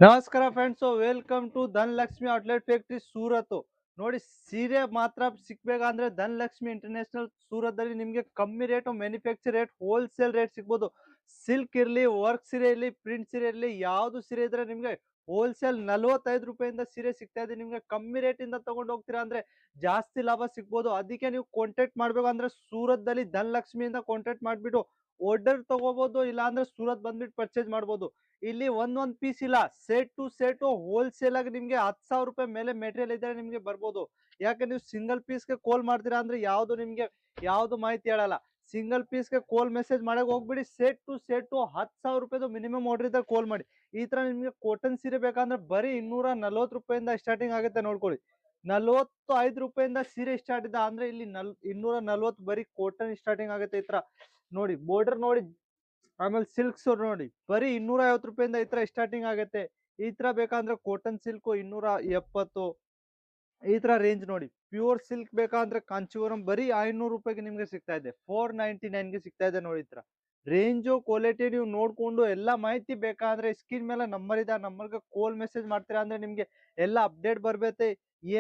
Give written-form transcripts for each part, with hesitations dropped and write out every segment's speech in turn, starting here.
ನಮಸ್ಕಾರ friends, welcome to Dhanalakshmi outlet factory Surat. ನೋಡಿ, ಸೀರೆ ಮಾತ್ರ ಸಿಗ್ಬೇಕಂದ್ರೆ ಧನಲಕ್ಷ್ಮಿ ಇಂಟರ್ನ್ಯಾಷನಲ್ ಸೂರತ್ ಅಲ್ಲಿ ನಿಮಗೆ ಕಮ್ಮಿ rate, manufacture rate, wholesale rate ಸಿಗ್ಬೋದು. ಸಿಲ್ಕ್ ಇರಲಿ, ವರ್ಕ್ ಸೀರೆ ಇರಲಿ, ಪ್ರಿಂಟ್ ಸೀರೆ ಇರಲಿ, ಯಾವ್ದು ಸೀರೆ ಇದ್ರೆ ನಿಮಗೆ ಹೋಲ್ಸೇಲ್ 45 ರೂಪಾಯಿಂದ ಸೀರೆ ಸಿಗ್ತಾ ಇದೆ. ನಿಮ್ಗೆ ಕಮ್ಮಿ ರೇಟ್ ಇಂದ ತಗೊಂಡು ಹೋಗ್ತೀರಾ ಅಂದ್ರೆ ಜಾಸ್ತಿ ಲಾಭ ಸಿಗ್ಬೋದು. ಅದಕ್ಕೆ ನೀವು ಕಾಂಟ್ಯಾಕ್ಟ್ ಮಾಡ್ಬೇಕಂದ್ರೆ ಸೂರತ್ ದಲ್ಲಿ ಧನಲಕ್ಷ್ಮಿಯಿಂದ ಕಾಂಟ್ಯಾಕ್ಟ್ ಮಾಡ್ಬಿಟ್ಟು ಆರ್ಡರ್ ತಗೋಬಹುದು, ಇಲ್ಲ ಅಂದ್ರೆ ಸೂರತ್ ಬಂದ್ಬಿಟ್ಟು ಪರ್ಚೇಸ್ ಮಾಡ್ಬೋದು. ಇಲ್ಲಿ ಒಂದೊಂದ್ ಪೀಸ್ ಇಲ್ಲ, ಸೆಟ್ ಟು ಸೆಟ್ ಹೋಲ್ಸೇಲ್ ಆಗಿ ನಿಮ್ಗೆ 10,000 ರೂಪಾಯಿ ಮೇಲೆ ಮೆಟೀರಿಯಲ್ ಇದ್ರೆ ನಿಮ್ಗೆ ಬರ್ಬೋದು. ಯಾಕೆ ನೀವು ಸಿಂಗಲ್ ಪೀಸ್ ಗೆ ಕಾಲ್ ಮಾಡ್ತೀರಾ ಅಂದ್ರೆ ಯಾವ್ದು ನಿಮ್ಗೆ ಯಾವ್ದು ಮಾಹಿತಿ ಹೇಳಲ್ಲ. ಸಿಂಗಲ್ ಪೀಸ್ ಗೆ ಕಾಲ್ ಮೆಸೇಜ್ ಮಾಡಕ್ ಹೋಗ್ಬಿಡಿ. ಸೆಟ್ ಟು ಸೆಟ್ 10,000 ರೂಪಾಯಿದು ಮಿನಿಮಮ್ ಆರ್ಡರ್ ಇದ್ದಾಗ ಕಾಲ್ ಮಾಡಿ. ಈ ತರ ನಿಮ್ಗೆ ಕಾಟನ್ ಸೀರೆ ಬೇಕಂದ್ರೆ ಬರೀ 240 ರೂಪಾಯಿಂದ ಸ್ಟಾರ್ಟಿಂಗ್ ಆಗುತ್ತೆ. ನೋಡ್ಕೊಳ್ಳಿ, 45 ರೂಪಾಯಿಂದ ಸೀರೆ ಸ್ಟಾರ್ಟ್ ಇದೆ ಅಂದ್ರೆ ಇಲ್ಲಿ 240 ಬರೀ ಕಾಟನ್ ಸ್ಟಾರ್ಟಿಂಗ್ ಆಗುತ್ತೆ. ಈ ತರ ನೋಡಿ, border ನೋಡಿ, ಆಮೇಲೆ ಸಿಲ್ಕ್ಸ್ ನೋಡಿ ಬರೀ 250 ರೂಪಾಯಿಂದ ಈ ತರ ಸ್ಟಾರ್ಟಿಂಗ್ ಆಗುತ್ತೆ. ಈ ತರ ಬೇಕಂದ್ರೆ ಕಾಟನ್ ಸಿಲ್ಕ್ 270, ಈ ತರ ರೇಂಜ್ ನೋಡಿ. ಪ್ಯೂರ್ ಸಿಲ್ಕ್ ಬೇಕಂದ್ರೆ ಕಾಂಚೀವರಂ ಬರೀ 500 ರೂಪಾಯಿಗೆ ನಿಮ್ಗೆ ಸಿಗ್ತಾ ಇದೆ. 499 ಗೆ ಸಿಗ್ತಾ ಇದೆ ನೋಡಿ. ಈ ತರ ರೇಂಜು ಕ್ವಾಲಿಟಿ ನೀವು ನೋಡ್ಕೊಂಡು ಎಲ್ಲ ಮಾಹಿತಿ ಬೇಕಾದ್ರೆ ಸ್ಕ್ರೀನ್ ಮೇಲೆ ನಂಬರ್ ಇದೆ, ಆ ನಂಬರ್ಗೆ ಕಾಲ್ ಮೆಸೇಜ್ ಮಾಡ್ತೀರಾ ಅಂದ್ರೆ ನಿಮ್ಗೆ ಎಲ್ಲ ಅಪ್ಡೇಟ್ ಬರ್ಬೇಕು.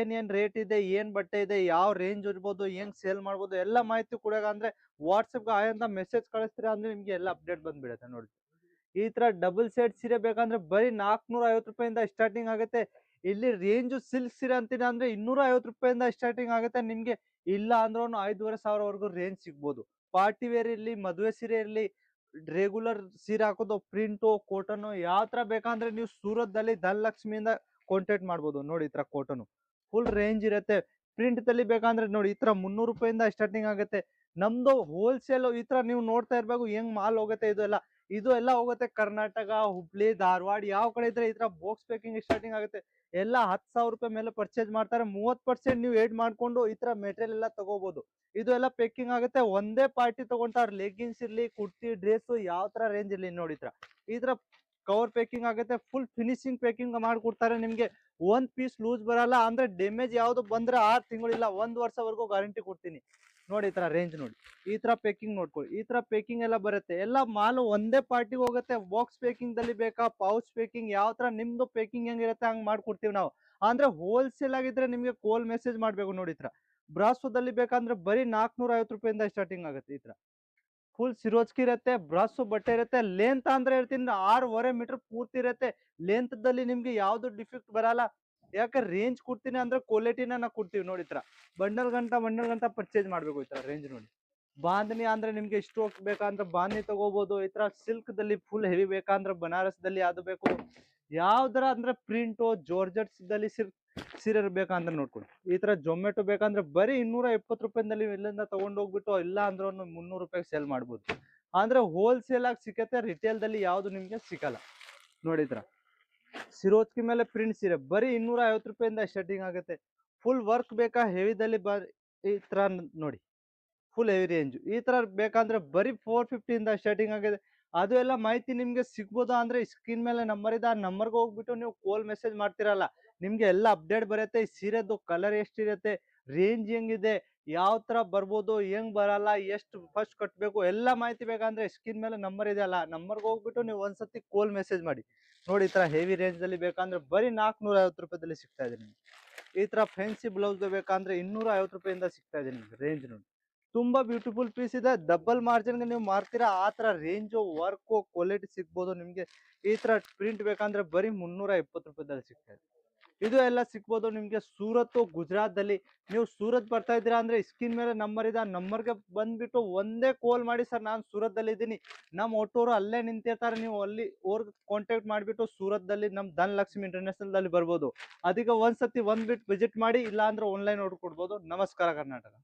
ಏನ್ ರೇಟ್ ಇದೆ, ಏನ್ ಬಟ್ಟೆ ಇದೆ, ಯಾವ ರೇಂಜ್ ಇರ್ಬೋದು, ಹೆಂಗ್ ಸೇಲ್ ಮಾಡ್ಬೋದು, ಎಲ್ಲ ಮಾಹಿತಿ ಕೊಡಾಗ ಅಂದ್ರೆ ವಾಟ್ಸಪ್ಗೆ ಆಯಂತ ಮೆಸೇಜ್ ಕಳಿಸ್ತೀರಾ ಅಂದ್ರೆ ನಿಮ್ಗೆ ಎಲ್ಲ ಅಪ್ಡೇಟ್ ಬಂದ್ಬಿಡುತ್ತೆ ನೋಡಿ. ಈ ತರ ಡಬಲ್ ಸೆಟ್ ಸೀರೆ ಬೇಕಂದ್ರೆ ಬರೀ 450 ರೂಪಾಯಿಂದ ಸ್ಟಾರ್ಟಿಂಗ್ ಆಗುತ್ತೆ. ಇಲ್ಲಿ ರೇಂಜ್ ಸಿಲ್ಕ್ ಸೀರೆ ಅಂತೀನಿ ಅಂದ್ರೆ 250 ರೂಪಾಯಿಂದ ಸ್ಟಾರ್ಟಿಂಗ್ ಆಗುತ್ತೆ ನಿಮ್ಗೆ. ಇಲ್ಲ ಅಂದ್ರೂ 5,500 ವರೆಗೂ ರೇಂಜ್ ಸಿಗ್ಬೋದು. ಪಾರ್ಟಿ ವೇರ್ ಇರ್ಲಿ, ಮದುವೆ ಸೀರೆ ಇರ್ಲಿ, ರೆಗ್ಯುಲರ್ ಸೀರೆ ಹಾಕೋದು, ಪ್ರಿಂಟು, ಕಾಟನ್ ಯಾವ ತರ ಬೇಕಂದ್ರೆ ನೀವು ಸೂರತ್ ದಲ್ಲಿ ಧನಲಕ್ಷ್ಮಿಯಿಂದ ಕಾಂಟ್ಯಾಕ್ಟ್ ಮಾಡ್ಬೋದು. ನೋಡಿ, ಈ ತರ ಕಾಟನ್ ಫುಲ್ ರೇಂಜ್ ಇರುತ್ತೆ. ಪ್ರಿಂಟ್ ದಲ್ಲಿ ಬೇಕಂದ್ರೆ ನೋಡಿ, ಈ ತರ 300 ರೂಪಾಯಿಂದ ಸ್ಟಾರ್ಟಿಂಗ್ ಆಗುತ್ತೆ. ನಮ್ದು ಹೋಲ್ಸೇಲ್. ಈ ತರ ನೀವು ನೋಡ್ತಾ ಇರ್ಬೇಕು ಹೆಂಗ್ ಮಾಲ್ ಹೋಗುತ್ತೆ. ಇದು ಎಲ್ಲ ಹೋಗುತ್ತೆ ಕರ್ನಾಟಕ, ಹುಬ್ಳಿ, ಧಾರವಾಡ, ಯಾವ ಕಡೆ ಇದ್ರೆ ಈ ತರ ಬಾಕ್ಸ್ ಪ್ಯಾಕಿಂಗ್ ಸ್ಟಾರ್ಟಿಂಗ್ ಆಗುತ್ತೆ. ಎಲ್ಲ 10,000 ರೂಪಾಯಿ ಮೇಲೆ ಪರ್ಚೇಸ್ ಮಾಡ್ತಾರೆ. 30% ನೀವು ಏಡ್ ಮಾಡ್ಕೊಂಡು ಈ ತರ ಮೆಟೀರಿಯಲ್ ಎಲ್ಲ ತಗೋಬಹುದು. ಇದು ಎಲ್ಲ ಪ್ಯಾಕಿಂಗ್ ಆಗುತ್ತೆ. ಒಂದೇ ಪಾರ್ಟಿ ತಗೊಂತಾರ. ಲೆಗ್ಗಿನ್ಸ್ ಇರ್ಲಿ, ಕುರ್ತಿ, ಡ್ರೆಸ್, ಯಾವ ತರ ರೇಂಜ್ ಇರ್ಲಿ ನೋಡಿ. ಈ ತರ ಕವರ್ ಪ್ಯಾಕಿಂಗ್ ಆಗುತ್ತೆ. ಫುಲ್ ಫಿನಿಶಿಂಗ್ ಪ್ಯಾಕಿಂಗ್ ಮಾಡ್ಕೊಡ್ತಾರೆ ನಿಮ್ಗೆ. ಒಂದ್ ಪೀಸ್ ಲೂಸ್ ಬರಲ್ಲ. ಅಂದ್ರೆ ಡ್ಯಾಮೇಜ್ ಯಾವ್ದು ಬಂದ್ರೆ 6 ತಿಂಗಳಿಲ್ಲ 1 ವರ್ಷವರೆಗೂ ಗ್ಯಾರಂಟಿ ಕೊಡ್ತೀನಿ. ನೋಡಿ, ಈ ತರ ರೇಂಜ್ ನೋಡಿ. ಈ ತರ ಪ್ಯಾಕಿಂಗ್ ನೋಡ್ಕೊಳ್ಳಿ. ಈ ತರ ಪ್ಯಾಕಿಂಗ್ ಎಲ್ಲ ಬರುತ್ತೆ. ಎಲ್ಲ ಮಾಲ್ ಒಂದೇ ಪಾರ್ಟಿಗೆ ಹೋಗುತ್ತೆ. ಬಾಕ್ಸ್ ಪ್ಯಾಕಿಂಗ್ ದಲ್ಲಿ ಬೇಕಾ, ಪೌಚ್ ಪ್ಯಾಕಿಂಗ್, ಯಾವ ತರ ನಿಮ್ದು ಪ್ಯಾಕಿಂಗ್ ಹೆಂಗಿರುತ್ತೆ ಹಂಗ್ ಮಾಡ್ಕೊಡ್ತೀವಿ ನಾವು. ಅಂದ್ರೆ ಹೋಲ್ಸೇಲ್ ಆಗಿದ್ರೆ ನಿಮ್ಗೆ ಕಾಲ್ ಮೆಸೇಜ್ ಮಾಡ್ಬೇಕು ನೋಡಿ. ಈ ತರ ಬ್ರಾಸೋದಲ್ಲಿ ಬೇಕಂದ್ರೆ ಬರೀ 450 ರೂಪಾಯಿಂದ ಸ್ಟಾರ್ಟಿಂಗ್ ಆಗುತ್ತೆ. ಈ ತರ ಫುಲ್ ಸಿರೋಜ್ಕಿ ಇರುತ್ತೆ. ಬ್ರಾಸೋ ಬಟ್ಟೆ ಇರುತ್ತೆ. ಲೆಂತ್ ಅಂದ್ರೆ ಹೇಳ್ತೀನಿ 6.5 ಮೀಟರ್ ಪೂರ್ತಿ ಇರುತ್ತೆ. ಲೆಂತ್ ದಲ್ಲಿ ನಿಮ್ಗೆ ಯಾವ್ದು ಡಿಫೆಕ್ಟ್ ಬರಲ್ಲ. ಯಾಕೆ ರೇಂಜ್ ಕೊಡ್ತೀನಿ ಅಂದ್ರೆ ಕ್ವಾಲಿಟಿನ ನಾವು ಕೊಡ್ತೀವಿ ನೋಡಿ. ಈ ತರ ಬಂಡಲ್ ಗಂಟ ಪರ್ಚೇಸ್ ಮಾಡ್ಬೇಕು. ಈ ತರ ರೇಂಜ್ ನೋಡಿ. ಬಾಂಧನಿ ಅಂದ್ರೆ ನಿಮ್ಗೆ ಇಷ್ಟು ಬೇಕಂದ್ರೆ ಬಾಂಧನಿ ತಗೋಬಹುದು. ಈ ತರ ಸಿಲ್ಕ್ ದಲ್ಲಿ ಫುಲ್ ಹೆವಿ ಬೇಕಂದ್ರೆ ಬನಾರಸ್ ದಲ್ಲಿ ಅದು ಬೇಕು. ಯಾವ್ದರ ಅಂದ್ರೆ ಪ್ರಿಂಟು ಜಾರ್ಜೆಟ್ಸ್ ದಲ್ಲಿ ಸೀರೆ ಬೇಕಂದ್ರೆ ನೋಡ್ಕೊಳ್ಳಿ. ಈ ತರ ಜೊಮೆಟೊ ಬೇಕಂದ್ರೆ ಬರೀ 270 ರೂಪಾಯಿನಲ್ಲಿ ಇಲ್ಲಿಂದ ತಗೊಂಡ್ ಹೋಗ್ಬಿಟ್ಟು ಇಲ್ಲ ಅಂದ್ರೆ 300 ರೂಪಾಯಿಗೆ ಸೇಲ್ ಮಾಡ್ಬೋದು. ಅಂದ್ರೆ ಹೋಲ್ಸೇಲ್ ಆಗಿ ಸಿಕ್ಕತ್ತೆ. ರಿಟೇಲ್ ದಲ್ಲಿ ಯಾವ್ದು ನಿಮ್ಗೆ ಸಿಗಲ್ಲ ನೋಡಿ. ಈ ತರ ಸಿರೋಜ್ಕಿ ಮೇಲೆ ಪ್ರಿಂಟ್ ಸೀರೆ ಬರೀ 250 ರೂಪಾಯಿಂದ ಸ್ಟಾರ್ಟಿಂಗ್ ಆಗುತ್ತೆ. ಫುಲ್ ವರ್ಕ್ ಬೇಕಾ, ಹೆವಿದಲ್ಲಿ ಈ ತರ ನೋಡಿ. ಫುಲ್ ಹೆವಿ ರೇಂಜ್ ಈ ತರ ಬೇಕಂದ್ರೆ ಬರೀ 450 ಇಂದ ಸ್ಟಾರ್ಟಿಂಗ್ ಆಗಿದೆ. ಅದು ಎಲ್ಲ ಮಾಹಿತಿ ನಿಮ್ಗೆ ಸಿಗ್ಬೋದಾ ಅಂದ್ರೆ ಸ್ಕ್ರೀನ್ ಮೇಲೆ ನಂಬರ್ ಇದೆ, ಆ ನಂಬರ್ಗೆ ಹೋಗ್ಬಿಟ್ಟು ನೀವು ಕಾಲ್ ಮೆಸೇಜ್ ಮಾಡ್ತಿರಲ್ಲ ನಿಮ್ಗೆ ಎಲ್ಲ ಅಪ್ಡೇಟ್ ಬರುತ್ತೆ. ಈ ಸೀರೆದು ಕಲರ್ ಎಷ್ಟಿರುತ್ತೆ, ರೇಂಜ್ ಹೆಂಗಿದೆ, ಯಾವ ತರ ಬರ್ಬೋದು, ಹೆಂಗ್ ಬರಲ್ಲ, ಎಷ್ಟು ಫಸ್ಟ್ ಕಟ್ಬೇಕು, ಎಲ್ಲ ಮಾಹಿತಿ ಬೇಕಂದ್ರೆ ಸ್ಕ್ರೀನ್ ಮೇಲೆ ನಂಬರ್ ಇದೆ ಅಲ್ಲ, ನಂಬರ್ಗೆ ಹೋಗ್ಬಿಟ್ಟು ನೀವು ಒಂದ್ಸತಿ ಕಾಲ್ ಮೆಸೇಜ್ ಮಾಡಿ. ನೋಡಿ, ಈ ತರ ಹೆವಿ ರೇಂಜ್ ಅಲ್ಲಿ ಬೇಕಂದ್ರೆ ಬರೀ 450 ರೂಪಾಯಿದಲ್ಲಿ ಸಿಗ್ತಾ ಇದೆ ನಿಮ್ಗೆ. ಈ ತರ ಫ್ಯಾನ್ಸಿ ಬ್ಲೌಸ್ ಬೇಕಂದ್ರೆ 250 ರೂಪಾಯಿಂದ ಸಿಗ್ತಾ ಇದೆ ನಿಮ್ಗೆ. ರೇಂಜ್ ನೋಡಿ, ತುಂಬಾ ಬ್ಯೂಟಿಫುಲ್ ಪೀಸ್ ಇದೆ. ಡಬಲ್ ಮಾರ್ಜಿನ್ ಗೆ ನೀವು ಮಾರ್ತೀರಾ ಆ ತರ ರೇಂಜ್ ವರ್ಕ್ ಕ್ವಾಲಿಟಿ ಸಿಗ್ಬೋದು ನಿಮ್ಗೆ. ಈ ತರ ಪ್ರಿಂಟ್ ಬೇಕಂದ್ರೆ ಬರೀ 320 ರೂಪಾಯಿದಲ್ಲಿ ಸಿಗ್ತಾ ಇದೆ. ಇದು ಎಲ್ಲ ಸಿಗ್ಬೋದು ನಿಮ್ಗೆ ಸೂರತ್, ಗುಜರಾತ್ ದಲ್ಲಿ. ನೀವು ಸೂರತ್ ಬರ್ತಾ ಇದ್ದೀರಾ ಅಂದ್ರೆ ಸ್ಕ್ರೀನ್ ಮೇಲೆ ನಂಬರ್ ಇದೆ, ಆ ನಂಬರ್ಗೆ ಬಂದ್ಬಿಟ್ಟು ಒಂದೇ ಕಾಲ್ ಮಾಡಿ, ಸರ್ ನಾನು ಸೂರತ್ ದಲ್ಲಿ ಇದ್ದೀನಿ, ನಮ್ಮ ಆಟೋರು ಅಲ್ಲೇ ನಿಂತಿರ್ತಾರೆ, ನೀವು ಅಲ್ಲಿ ಅವ್ರಿಗೆ ಕಾಂಟ್ಯಾಕ್ಟ್ ಮಾಡಿಬಿಟ್ಟು ಸೂರತ್ ದಲ್ಲಿ ನಮ್ ಧನಲಕ್ಷ್ಮಿ ಇಂಟರ್ನ್ಯಾಷನಲ್ ದಲ್ಲಿ ಬರ್ಬೋದು. ಅದಕ್ಕೆ ಒಂದ್ಸತಿ ಬಂದ್ಬಿಟ್ಟು ವಿಸಿಟ್ ಮಾಡಿ, ಇಲ್ಲ ಅಂದ್ರೆ ಆನ್ಲೈನ್ ಆರ್ಡರ್ ಕೊಡ್ಬೋದು. ನಮಸ್ಕಾರ ಕರ್ನಾಟಕ.